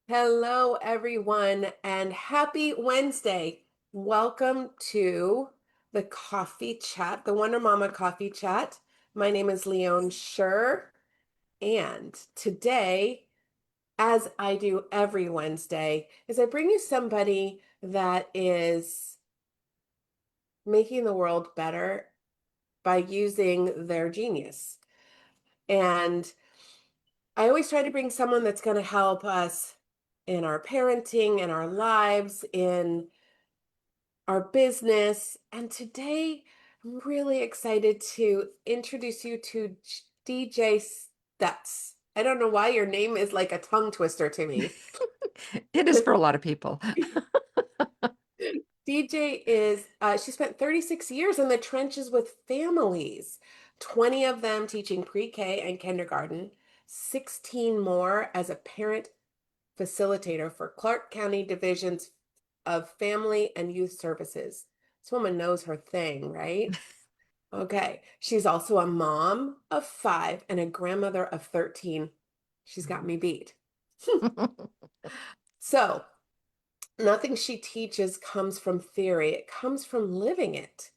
Hello, everyone, and happy Wednesday. Welcome to the coffee chat, the Wonder Mama coffee chat. My name is Leonne Sherr, and today, as I do every Wednesday, is I bring you somebody that is making the world better by using their genius. And I always try to bring someone that's going to help us in our parenting, in our lives, in our business. And today, I'm really excited to introduce you to DJ Stutz. I don't know why your name is like a tongue twister to me. It is for a lot of people. DJ is, she spent 36 years in the trenches with families, 20 of them teaching pre-K and kindergarten, 16 more as a parent facilitator for Clark County Divisions of Family and Youth Services. This woman knows her thing, right? Okay. She's also a mom of 5 and a grandmother of 13. She's got me beat. So, nothing she teaches comes from theory, it comes from living it.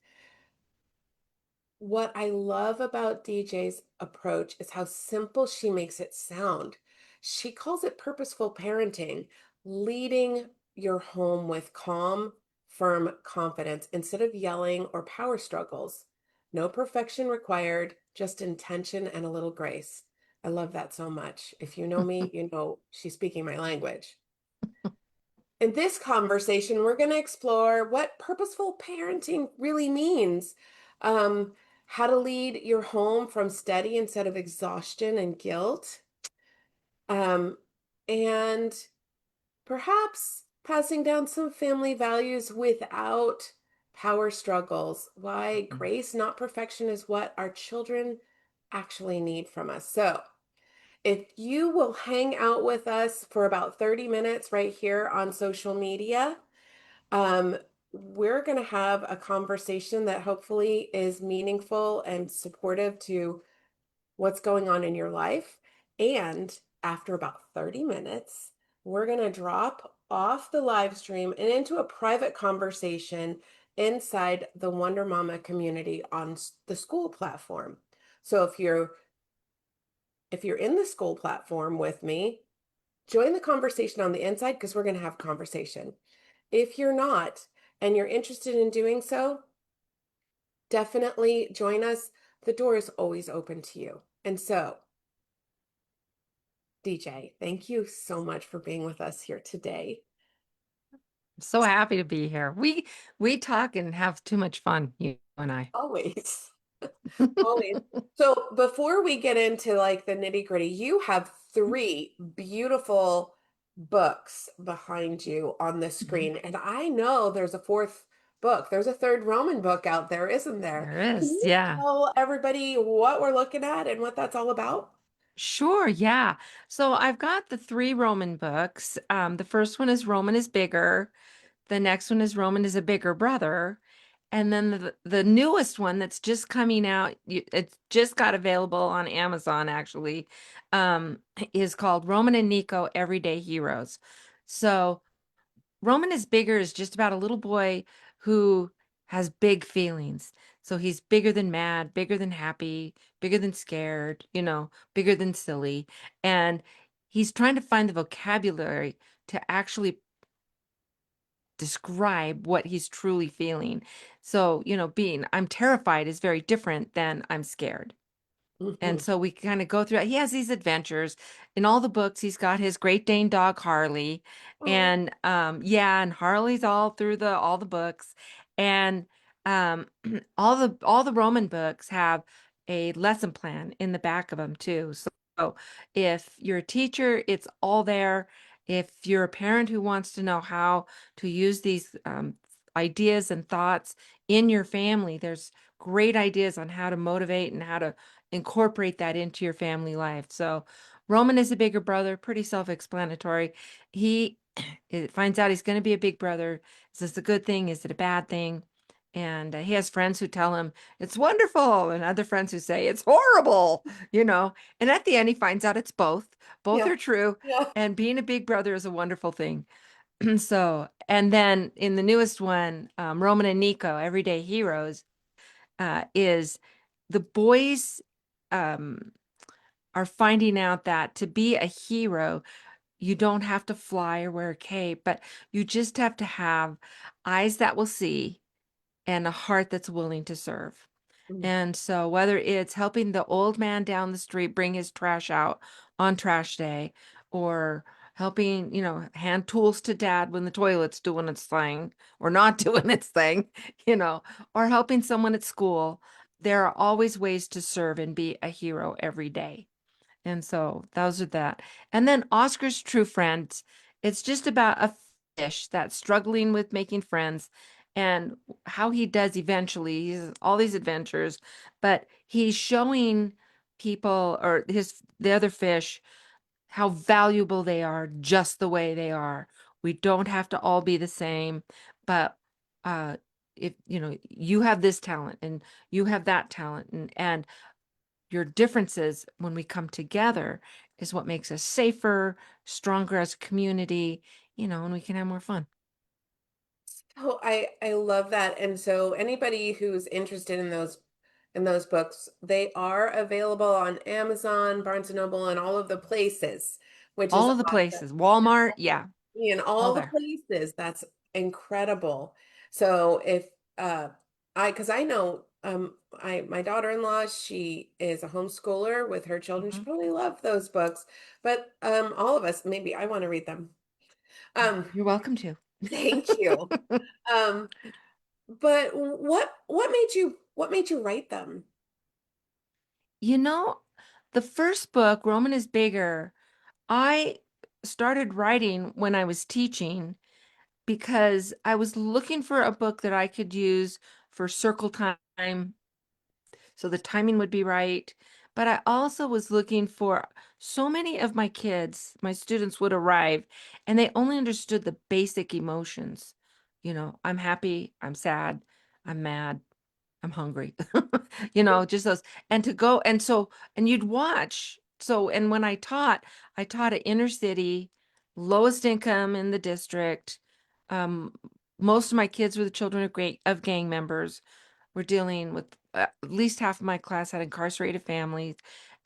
What I love about DJ's approach is how simple she makes it sound. She calls it purposeful parenting, leading your home with calm, firm confidence instead of yelling or power struggles. No perfection required, just intention and a little grace. I love that so much. If you know me, you know she's speaking my language. In this conversation, we're going to explore what purposeful parenting really means, how to lead your home from steady instead of exhaustion and guilt, um, and perhaps passing down some family values without power struggles. Why grace, not perfection, is what our children actually need from us. So, if you will hang out with us for about 30 minutes right here on social media, um, we're going to have a conversation that hopefully is meaningful and supportive to what's going on in your life. And after about 30 minutes, we're going to drop off the live stream and into a private conversation inside the Wonder Mama community on the school platform. So if you're in the school platform with me, join the conversation on the inside because we're going to have a conversation. If you're not and you're interested in doing so, definitely join us. The door is always open to you. And so, DJ, thank you so much for being with us here today. So happy to be here. We talk and have too much fun, you and I. Always, always. So, before we get into like the nitty-gritty, you have three beautiful books behind you on the Mhm. screen. And I know there's a fourth book. There's a third Roman book out there, isn't there? There Can is, you yeah. tell everybody what we're looking at and what that's all about? Sure, yeah. So I've got the three Roman books. The first one is Roman is bigger. The next one is Roman is a bigger brother. And then the newest one that's just coming out, it's just got available on Amazon actually, um, is called Roman and Nico Everyday Heroes. So Roman is bigger is just about a little boy who has big feelings. So he's bigger than mad, bigger than happy, bigger than scared, bigger than silly. And he's trying to find the vocabulary to actually describe what he's truly feeling. So, being I'm terrified is very different than I'm scared. And Mhm. so we kind of go through. He has these adventures in all the books. He's got his Great Dane dog Harley, Oh, and yeah, and Harley's all through the all the books, and um, all the Roman books have a lesson plan in the back of them too. So if you're a teacher, it's all there. If you're a parent who wants to know how to use these ideas and thoughts in your family, there's great ideas on how to motivate and how to incorporate that into your family life. So Roman is a bigger brother, pretty self-explanatory. He finds out he's going to be a big brother. Is this a good thing? Is it a bad thing? And he has friends who tell him it's wonderful, and other friends who say it's horrible, you know. And at the end, he finds out it's both. Both Yeah. are true. Yeah. And being a big brother is a wonderful thing. So, and then in the newest one, Roman and Nico, Everyday Heroes, is the boys um, are finding out that to be a hero, you don't have to fly or wear a cape, but you just have to have eyes that will see and a heart that's willing to serve. Mm. And so, whether it's helping the old man down the street bring his trash out on trash day, or helping, hand tools to dad when the toilet's doing its thing or not doing its thing, or helping someone at school, there are always ways to serve and be a hero every day. And so those are that. And then Oscar's True Friends, it's just about a fish that's struggling with making friends and how he does eventually. He's all these adventures, but he's showing people or the other fish how valuable they are just the way they are. We don't have to all be the same, but uh if you have this talent and you have that talent, and your differences, when we come together, is what makes us safer, stronger as a community, and we can have more fun. Oh, I love that. And so anybody who's interested in those books, they are available on Amazon, Barnes and Noble, and all of the places, which is All of the places, Walmart, yeah, in all all the there. places. That's incredible. So if because I know I my daughter-in-law, she is a homeschooler with her children. She Mhm. probably loved those books. But all of us, maybe I want to read them. Um, You're welcome to. thank you. Um, but what made you write them? You know, the first book, Roman is Bigger, I started writing when I was teaching because I was looking for a book that I could use for circle time so the timing would be right. But I also was looking for so many of my kids, my students would arrive and they only understood the basic emotions. I'm happy, I'm sad, I'm mad, I'm hungry. Just those. And to go and so and you'd watch. So and when I taught at inner city, lowest income in the district. Um, Most of my kids were the children of gang members. We're dealing with at least half of my class had incarcerated families.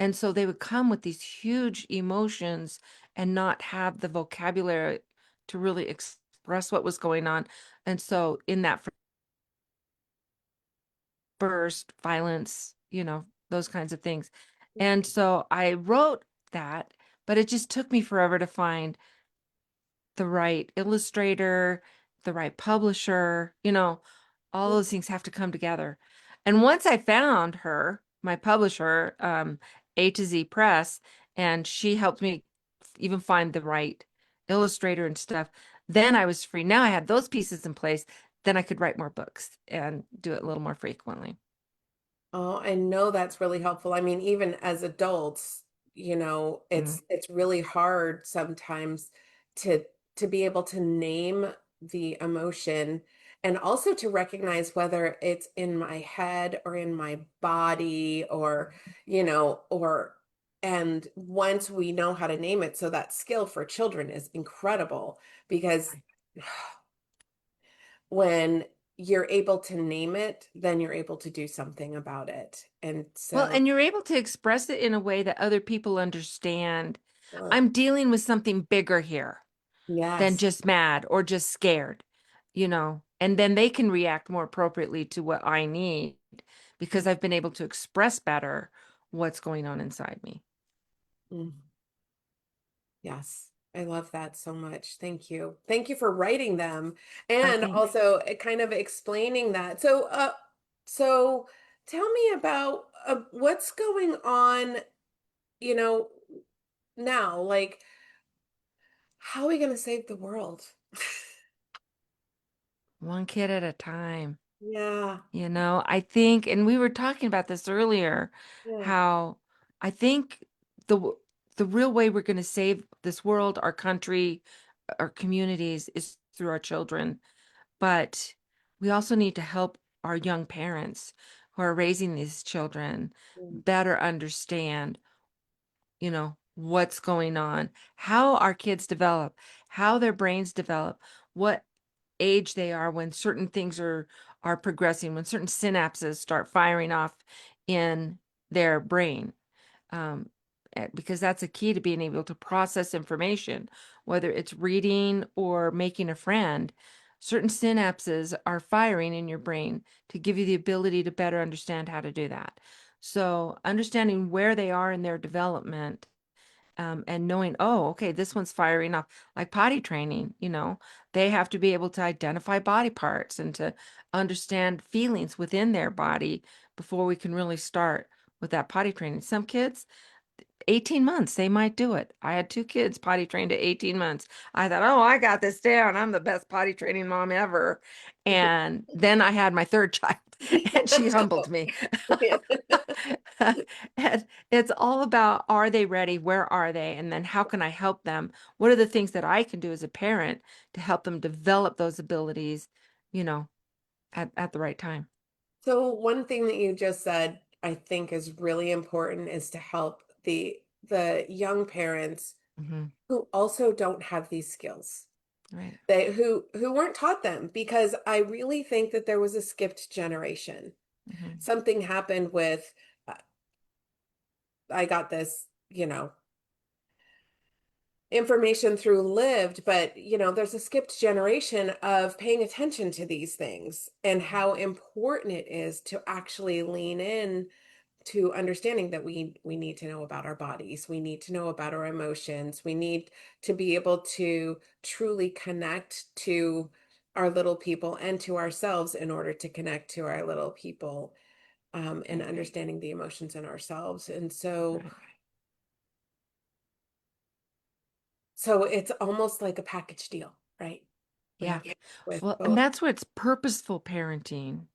And so they would come with these huge emotions and not have the vocabulary to really express what was going on. And so in that burst, violence, those kinds of things. And so I wrote that, but it just took me forever to find the right illustrator, the right publisher, all those things have to come together. And once I found her, my publisher, A to Z Press, and she helped me even find the right illustrator and stuff, then I was free. Now I had those pieces in place, then I could write more books and do it a little more frequently. Oh, I know that's really helpful. I mean, even as adults, Mm. it's really hard sometimes to be able to name the emotion and also to recognize whether it's in my head or in my body or, or and once we know how to name it, so that skill for children is incredible because when you're able to name it, then you're able to do something about it. And Well, so, and you're able to express it in a way that other people understand. uh, I'm dealing with something bigger here than yes. just mad or just scared, and then they can react more appropriately to what I need because I've been able to express better what's going on inside me. Mm, yes. I love that so much. Thank you. Thank you for writing them and Thanks. also kind of explaining that. So tell me about what's going on, you know, now. Like, how are we going to save the world? One kid at a time. Yeah. I think, and we were talking about this earlier, Yeah. how I think the the real way we're going to save this world, our country, our communities is through our children. But we also need to help our young parents who are raising these children Mm. better understand, what's going on, how our kids develop, how their brains develop, what age they are when certain things are progressing, when certain synapses start firing off in their brain. Um, because that's a key to being able to process information, whether it's reading or making a friend. Certain synapses are firing in your brain to give you the ability to better understand how to do that. So, understanding where they are in their development, and knowing, oh, okay, this one's firing off, like potty training, they have to be able to identify body parts and to understand feelings within their body before we can really start with that potty training. Some kids, 18 months, they might do it. I had two kids potty trained at 18 months. I thought, oh, I got this down. I'm the best potty training mom ever. And then I had my third child and she Let's humbled go. me. Yeah. And it's all about, are they ready? Where are they? And then how can I help them? What are the things that I can do as a parent to help them develop those abilities, you know, at the right time? So one thing that you just said, I think is really important is to help the young parents Hmm. who also don't have these skills. Right. They who weren't taught them because I really think that there was a skipped generation. Hmm. Something happened with uh, I got this, information through lived, but there's a skipped generation of paying attention to these things and how important it is to actually lean in to understanding that we need to know about our bodies, we need to know about our emotions, we need to be able to truly connect to our little people and to ourselves in order to connect to our little people, and Right. understanding the emotions in ourselves. And so Right. so it's almost like a package deal, right? Yeah. With Well, and both. that's where it's purposeful parenting,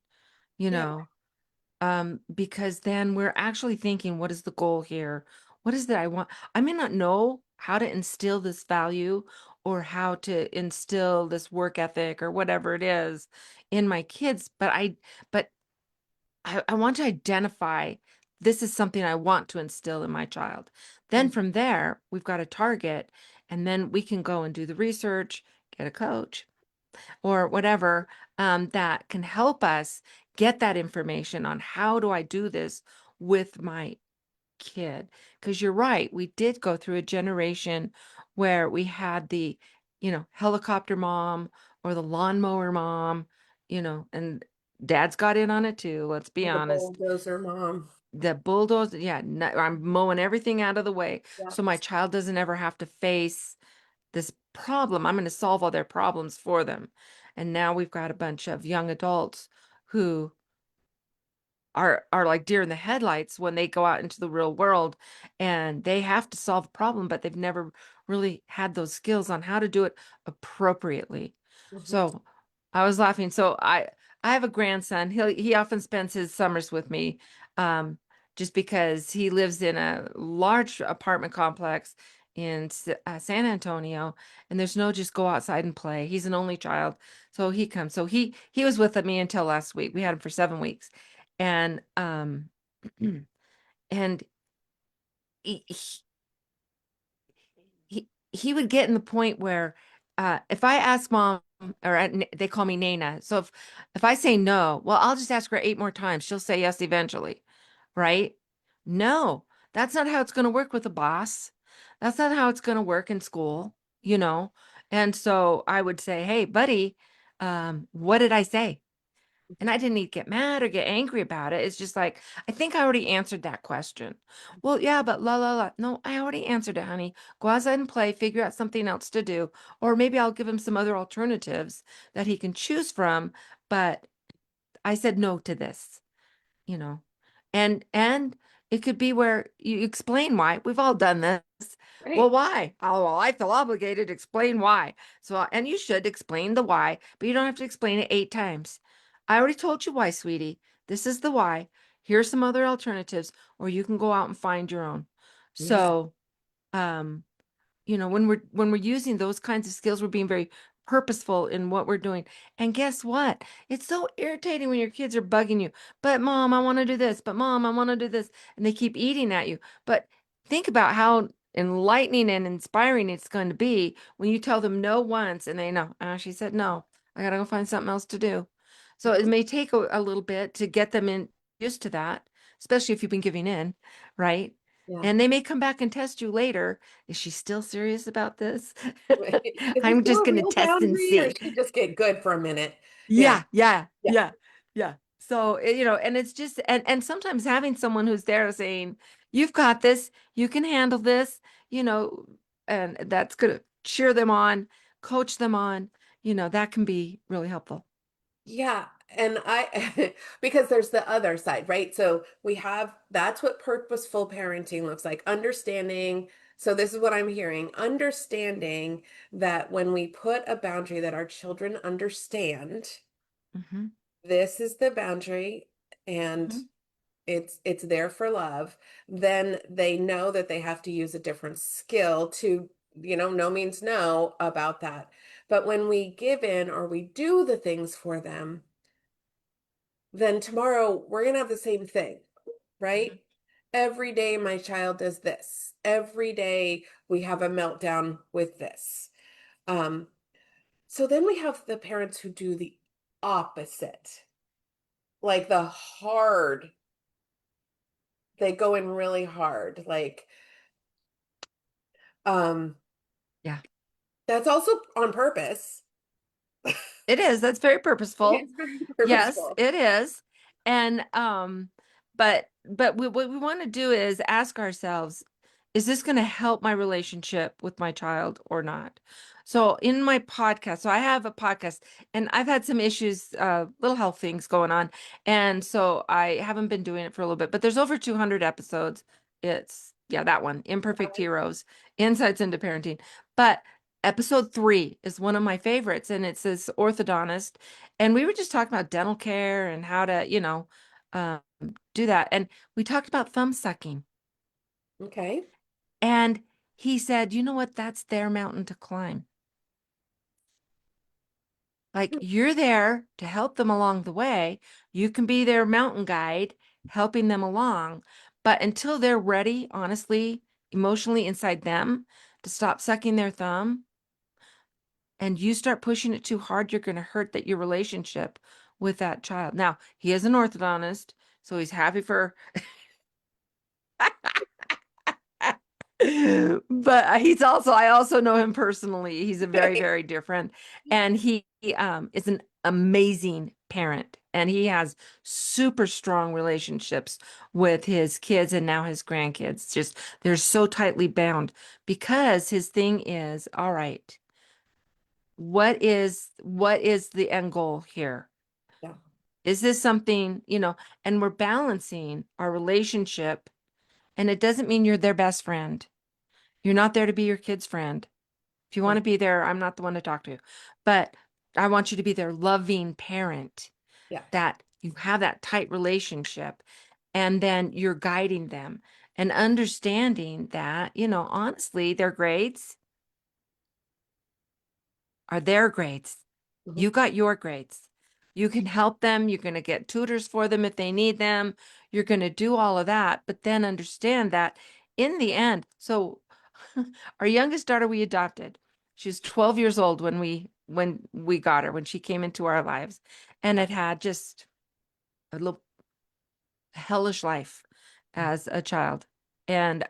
you Yeah. know, because then we're actually thinking, what is the goal here? What is that I want? I may not know how to instill this value or how to instill this work ethic or whatever it is in my kids, but I want to identify this is something I want to instill in my child. Then Mhm. from there, we've got a target, and then we can go and do the research, get a coach or whatever, that can help us get that information on how do I do this with my kid. Because you're right, we did go through a generation where we had the, helicopter mom or the lawnmower mom, and dads got in on it too, let's be The honest. bulldozer mom. The bulldozer, yeah, I'm mowing everything out of the way Yeah. so my child doesn't ever have to face this problem. I'm going to solve all their problems for them. And now we've got a bunch of young adults who are like deer in the headlights when they go out into the real world and they have to solve a problem, but they've never really had those skills on how to do it appropriately. Mhm. So I was laughing. So I have a grandson. He often spends his summers with me, um, just because he lives in a large apartment complex in San Antonio, and there's no just go outside and play. He's an only child, so he comes. So he was with me until last week. We had him for 7 weeks, and and he, he would get in the point where, if I ask mom, or they call me Nana, so if I say no, well, I'll just ask her 8 more times, she'll say yes eventually, right? No, that's not how it's going to work with a boss. That's not how it's going to work in school, you know. And so I would say, hey buddy, what did I say? And I didn't need to get mad or get angry about it. It's just like, I think I already answered that question. Well, yeah, but la la la. No, I already answered it, honey. Go outside and play, figure out something else to do. Or maybe I'll give him some other alternatives that he can choose from. But I said no to this, you know. And it could be where you explain why. We've all done this. Well, Right. why? Oh, well, I feel obligated to explain why. So, and you should explain the why, but you don't have to explain it 8 times. I already told you why, sweetie. This is the why. Here's some other alternatives, or you can go out and find your own. Yeah. So, um, when we're using those kinds of skills, we're being very purposeful in what we're doing. And guess what? It's so irritating when your kids are bugging you. But mom, I want to do this. But mom, I want to do this. And they keep eating at you. But think about how enlightening and inspiring it's going to be when you tell them no once and they know, she said no. I gotta go find something else to do. So it Mhm. may take a little bit to get them in used to that, especially if you've been giving in, right? Yeah. And they may come back and test you later. Is she still serious about this? Right. Is this I'm still just a going to real test and boundary or see. should it just get good for a minute? Yeah. Yeah, yeah, Yeah. yeah, yeah. So, and it's just and sometimes having someone who's there saying, "You've got this. You can handle this," you know, and that's going to cheer them on, coach them on, that can be really helpful. Yeah, and I because there's the other side, right? So we have that's what purposeful parenting looks like. Understanding, so this is what I'm hearing, understanding that when we put a boundary that our children understand, Hmm. this is the boundary and Hmm. it's there for love, then they know that they have to use a different skill to, no means no about that. But when we give in or we do the things for them, then tomorrow we're going to have the same thing, right? Every day my child does this. Every day we have a meltdown with this. Um, so then we have the parents who do the opposite, like the hard, they go in really hard. Um, Yeah. that's also on purpose. It is. That's very purposeful. It's very Yes, purposeful. it is. And but what we want to do is ask ourselves, is this going to help my relationship with my child or not? So in my podcast, so I have a podcast and I've had some issues, little health things going on. And so I haven't been doing it for a little bit, but there's over 200 episodes. It's yeah, that one, Imperfect Heroes, Insights into Parenting. But episode 3 is one of my favorites, and it's this orthodontist, and we were just talking about dental care and how to, um, do that. And we talked about thumb sucking, Okay. and he said, you know what? That's their mountain to climb. Like you're there to help them along the way. You can be their mountain guide, helping them along. But until they're ready, honestly, emotionally inside them to stop sucking their thumb, and you start pushing it too hard, you're going to hurt your relationship with that child. Now, he is an orthodontist, so he's happy for, but I also know him personally. He's a very, Okay. very dear friend, and he is an amazing parent, and he has super strong relationships with his kids and now his grandkids. Just they're so tightly bound because his thing is, all right, what is the end goal here? Yeah. Is this something, and we're balancing our relationship, and it doesn't mean you're their best friend. You're not there to be your kid's friend. If you want Right. to be there, I'm not the one to talk to. But I want you to be their loving parent, Yeah. that you have that tight relationship, and then you're guiding them and understanding that, honestly, their grades are their grades. Mhm. You got your grades. You can help them. You're going to get tutors for them if they need them. You're going to do all of that, but then understand that in the end. So our youngest daughter we adopted. She was 12 years old when we got her, when she came into our lives, and had just a little hellish life as a child. And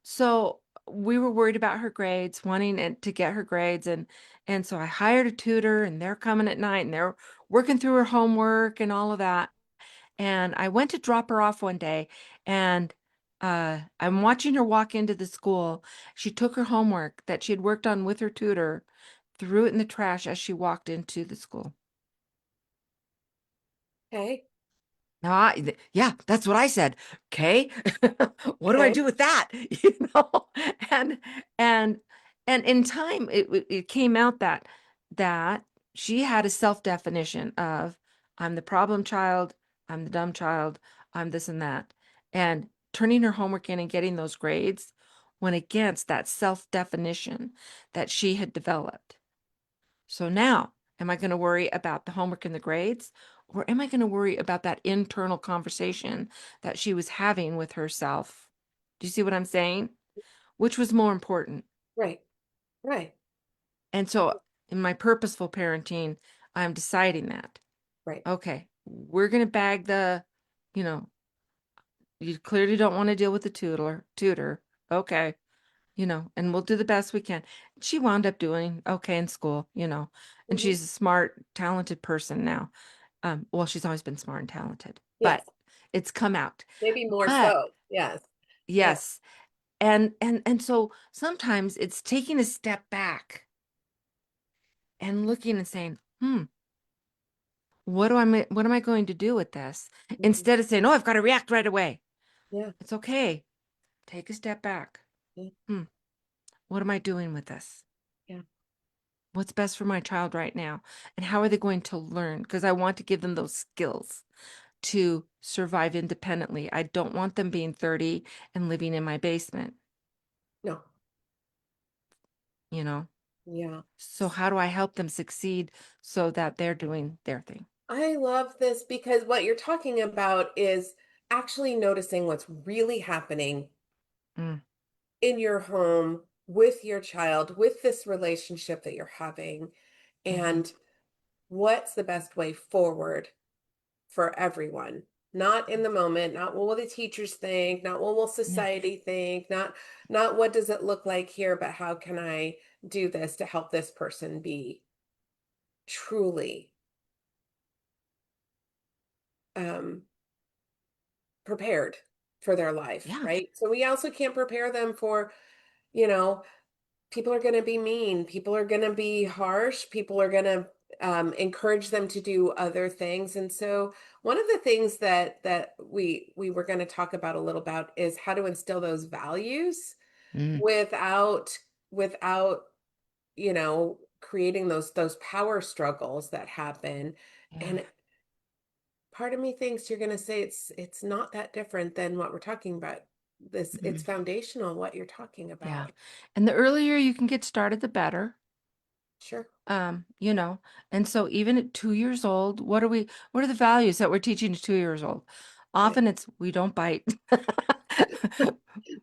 so we were worried about her grades, wanting it to get her grades, and so I hired a tutor, and they're coming at night and they're working through her homework and all of that. And I went to drop her off one day, and I'm watching her walk into the school. She took her homework that she had worked on with her tutor, threw it in the trash as she walked into the school. Okay. Now, yeah, that's what I said. Okay, what do I Okay. do with that? You know, and and and in time, it came out that she had a self-definition of I'm the problem child, I'm the dumb child, I'm this and that, and turning her homework in and getting those grades went against that self-definition that she had developed. So now, am I going to worry about the homework and the grades? Or am I going to worry about that internal conversation that she was having with herself? Do you see what I'm saying? Which was more important? Right. Right. And so in my purposeful parenting, I'm deciding that, Right. okay, we're going to bag you know, you clearly don't want to deal with the tutor. Okay. And we'll do the best we can. She wound up doing okay in school, and Hmm. she's a smart, talented person now. Well, she's always been smart and talented, but Yes. it's come out. Maybe more But so. Yes. Yeah. yes, and so sometimes it's taking a step back and looking and saying, what am I going to do with this? Hmm. Instead of saying, oh, I've got to react right away. Yeah. It's okay. Take a step back. Yeah. Hmm, what am I doing with this? Yeah. What's best for my child right now? And how are they going to learn? Because I want to give them those skills to survive independently. I don't want them being 30 and living in my basement, No. you know? Yeah. So how do I help them succeed so that they're doing their thing? I love this because what you're talking about is actually noticing what's really happening Mm, in your home with your child, with this relationship that you're having, mhm. and what's the best way forward for everyone. Not in the moment, not what will the teachers think, not what will Yeah. society think, not what does it look like here, but how can I do this to help this person be truly um prepared for their life, Yeah. right? So we also can't prepare them for, you know, people are going to be mean, people are going to be harsh, people are going to encourage them to do other things. And so one of the things that we were going to talk about a little about is how to instill those values Mm, without creating those power struggles that happen. yeah. And part of me thinks you're going to say it's not that different than what we're talking about. This it's Mm, foundational what you're talking yeah. about. And the earlier you can get started, the better. Sure. Um, you know, and so even at 2 years old, what are the values that we're teaching to 2 years old? Yeah. Often it's we don't bite.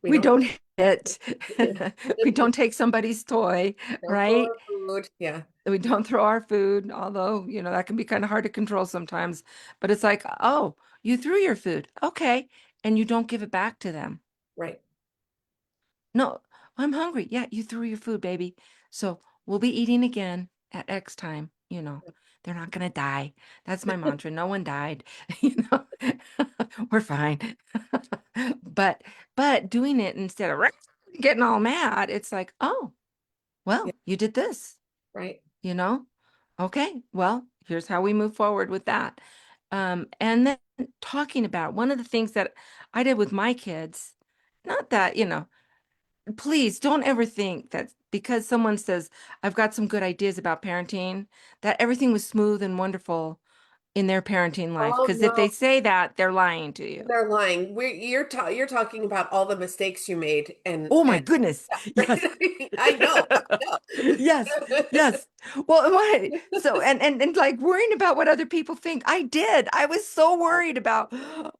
We We don't don't hit. yeah. We don't take somebody's toy, Don't throw right? our food. Yeah. We don't throw our food, although, that can be kind of hard to control sometimes. But it's like, oh, you threw your food. Okay. And you don't give it back to them. Right. No, I'm hungry. Yeah, you threw your food, baby. So we'll be eating again at X time. They're not going to die. That's my mantra. No one died. You know, we're fine. But, but doing it instead of getting all mad, it's like, oh, Yeah. well, you did this, Right. you know? Okay, well, here's how we move forward with that. And then talking about one of the things that I did with my kids, not that, please don't ever think that because someone says, I've got some good ideas about parenting, that everything was smooth and wonderful in their parenting life. Oh Because if they no, say that, they're lying to you. they're lying. You're talking about all the mistakes you made Oh my and goodness. yeah. Yes. I know. Yes. Yes. Well, what? So, and like worrying about what other people think. I did. I was so worried about,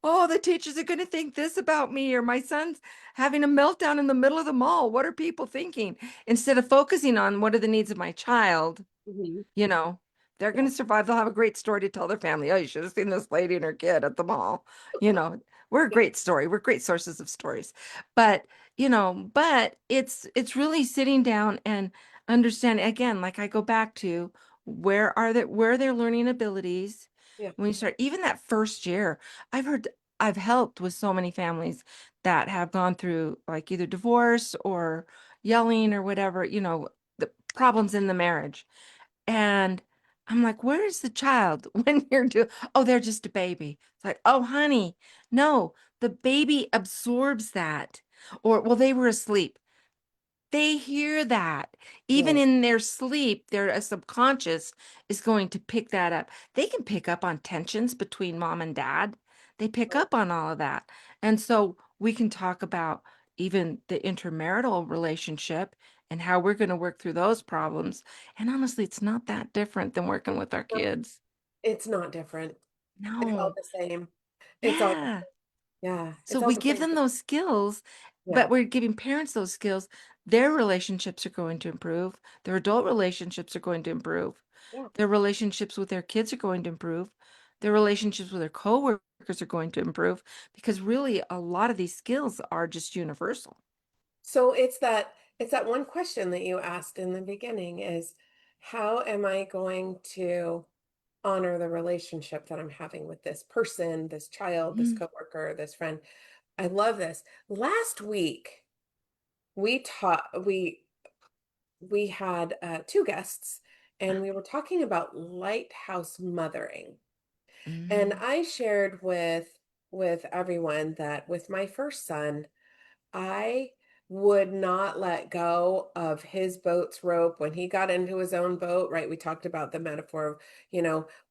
oh, the teachers are going to think this about me, or my son's having a meltdown in the middle of the mall. What are people thinking? Instead of focusing on what are the needs of my child, Mhm. you know, they're going Yeah. to survive. They'll have a great story to tell their family. Oh, you should have seen this lady and her kid at the mall. You know, we're a Yeah. great story. We're great sources of stories. But, but it's really sitting down and understanding again, like I go back to where are their learning abilities Yeah. when you start, even that first year. I've helped with so many families that have gone through like either divorce or yelling or whatever, the problems in the marriage. And I'm like, where is the child when oh, they're just a baby. It's like, oh, honey, no, the baby absorbs that. Or, well, they were asleep. They hear that. Even Right. in their sleep, their subconscious is going to pick that up. They can pick up on tensions between mom and dad. They pick Right. up on all of that. And so we can talk about even the intermarital relationship and how we're going to work through those problems. And honestly, it's not that different than working with our No, kids. it's not different. It's all No. the same. It's all, Yeah. yeah, So it's all we the give same. them those skills, but Yeah. we're giving parents those skills. Their relationships are going to improve. Their adult relationships are going to improve. Yeah. Their relationships with their kids are going to improve. Their relationships with their coworkers are going to improve because really a lot of these skills are just universal. So it's that one question that you asked in the beginning is how am I going to honor the relationship that I'm having with this person, this child, this Mm, coworker, this friend? I love this. Last week we taught we had two guests and we were talking about lighthouse mothering. And mm, I shared with everyone that with my first son, I would not let go of his boat's rope when he got into his own boat, right? We talked about the metaphor of,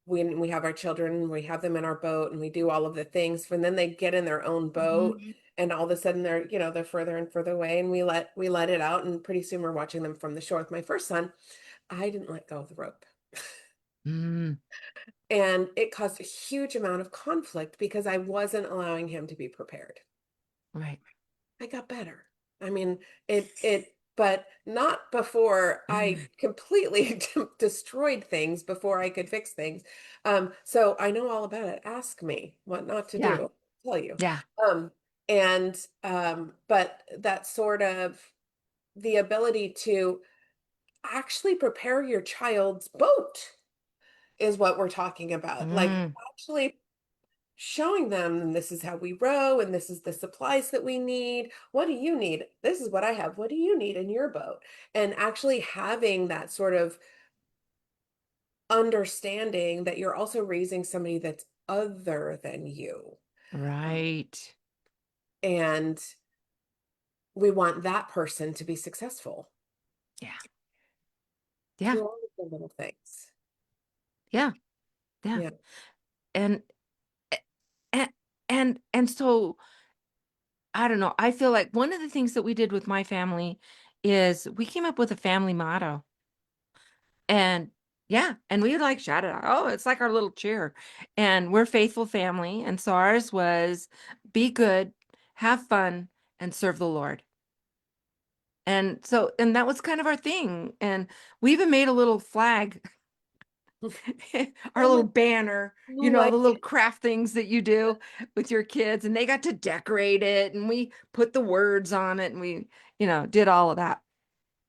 when we have our children, we have them in our boat and we do all of the things, and then they get in their own boat and all of a sudden they're further and further away and we let it out and pretty soon we're watching them from the shore. With my first son, I didn't let go of the rope. mm, And it caused a huge amount of conflict because I wasn't allowing him to be prepared. right. I got better. I mean, but not before I Mm, completely destroyed things before I could fix things. So I know all about it. Ask me what not to yeah. do. I'll tell you. Yeah. Um, but that sort of the ability to actually prepare your child's boat is what we're talking about. Like Mm, actually showing them this is how we row and this is the supplies that we need. What do you need? This is what I have. What do you need in your boat? And actually having that sort of understanding that you're also raising somebody that's other than you. Um, right. and we want that person to be successful Yeah. Yeah. through all of the little things. Yeah. Yeah. Yeah. And and and so I don't know. I feel like one of the things that we did with my family is we came up with a family motto. And yeah, and we would like shout it out. Oh, it's like our little cheer. And we're faithful family. And so ours was be good, have fun, and serve the Lord. And so, and that was kind of our thing. And we even made a little flag, our Oh my, little banner, I the like little it. craft things that you do with your kids. And they got to decorate it and we put the words on it and we, did all of that.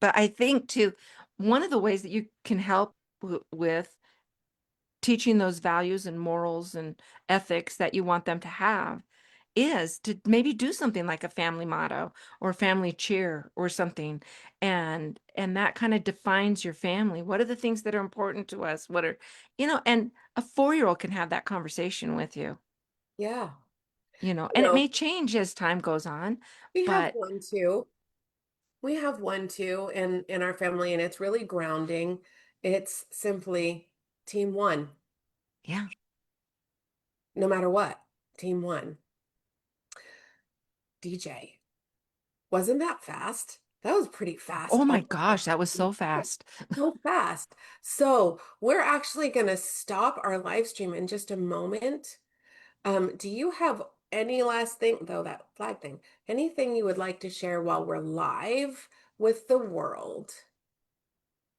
But I think too, one of the ways that you can help with teaching those values and morals and ethics that you want them to have is to maybe do something like a family motto or family cheer or something, and that kind of defines your family. What are the things that are important to us? What are, and a 4-year-old can have that conversation with you, Yeah. and it No, may change as time goes on, we have but one too. We have one too in our family, and it's really grounding. It's simply team one, yeah. no matter what. Team one. DJ. Wasn't that fast? That was pretty fast. Oh my Almost like gosh, that was so fast. so fast. So we're actually going to stop our live stream in just a moment. Do you have any last thing, though, that flag thing, anything you would like to share while we're live with the world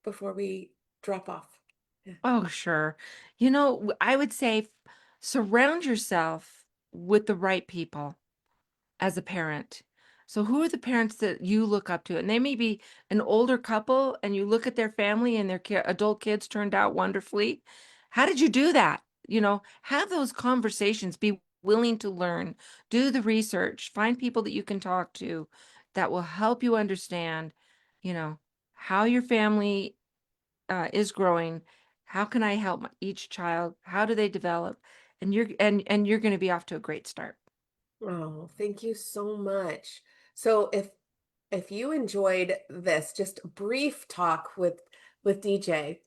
before we drop off? Yeah. Oh, sure. I would say surround yourself with the right people as a parent. So, who are the parents that you look up to? And they may be an older couple, and you look at their family and their adult kids turned out wonderfully. How did you do that? Have those conversations, be willing to learn, do the research, find people that you can talk to that will help you understand, you know, how your family is growing. How can I help each child? How do they develop? And you're going to be off to a great start. Oh, thank you so much. So if you enjoyed this just brief talk with DJ,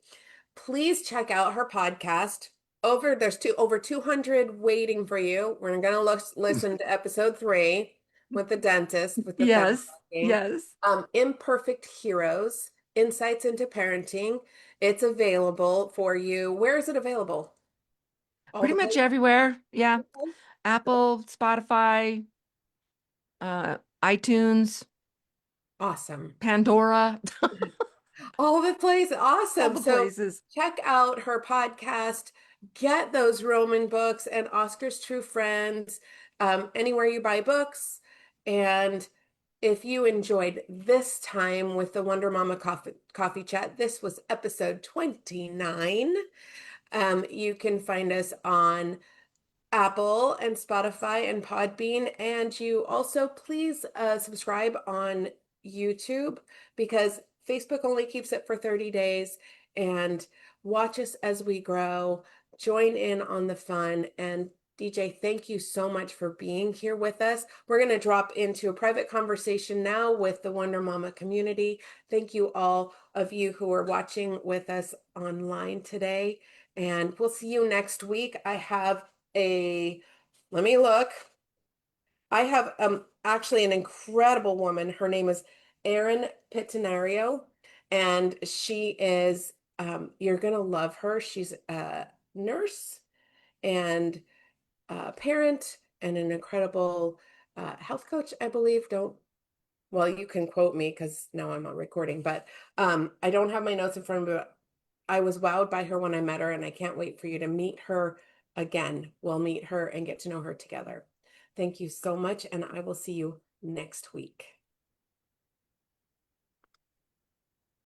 please check out her podcast. There's over 200 waiting for you. We're gonna listen to episode 3. with the dentist with the feather Yes, game. yes. Imperfect Heroes, Insights into Parenting. It's available for you. Where is it available? All Pretty the much places? everywhere. Yeah. Okay. Apple, Spotify, iTunes, Awesome. Pandora, All the places. all Awesome. the So places. check out her podcast, get those Roman books and Oscar's True Friends, anywhere you buy books. And if you enjoyed this time with the Wonder Mama Coffee Chat, this was episode 29. You can find us on Apple and Spotify and Podbean. And you also please subscribe on YouTube because Facebook only keeps it for 30 days. And watch us as we grow. Join in on the fun. And DJ, thank you so much for being here with us. We're going to drop into a private conversation now with the Wonder Mama community. Thank you all of you who are watching with us online today. And we'll see you next week. I have a let me look. I have actually an incredible woman. Her name is Erin Pitanario, and she is you're gonna love her. She's a nurse and a parent and an incredible health coach, I believe. Don't well, you can quote me because now I'm on recording, but I don't have my notes in front of me. But I was wowed by her when I met her, and I can't wait for you to meet her again. We'll meet her and get to know her together. Thank you so much, and I will see you next week.